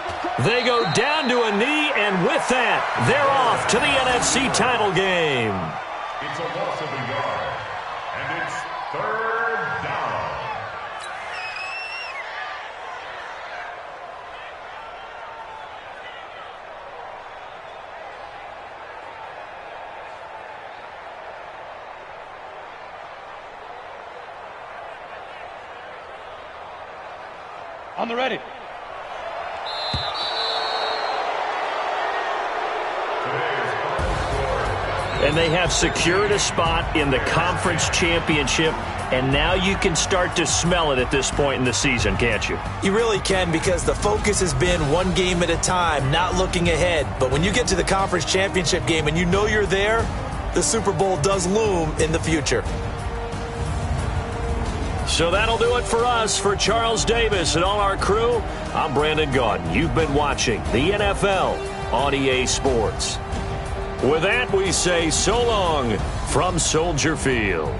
S2: They go down to a knee, and with that, they're off to the NFC title game.
S5: It's a loss of a yard, and it's 3rd down.
S6: On the ready.
S2: And they have secured a spot in the conference championship and now you can start to smell it at this point in the season, can't you?
S4: You really can, because the focus has been one game at a time, not looking ahead. But when you get to the conference championship game and you know you're there, the Super Bowl does loom in the future.
S2: So that'll do it for us. For Charles Davis and all our crew, I'm Brandon Gaudin. You've been watching the NFL on EA Sports. With that, we say so long from Soldier Field.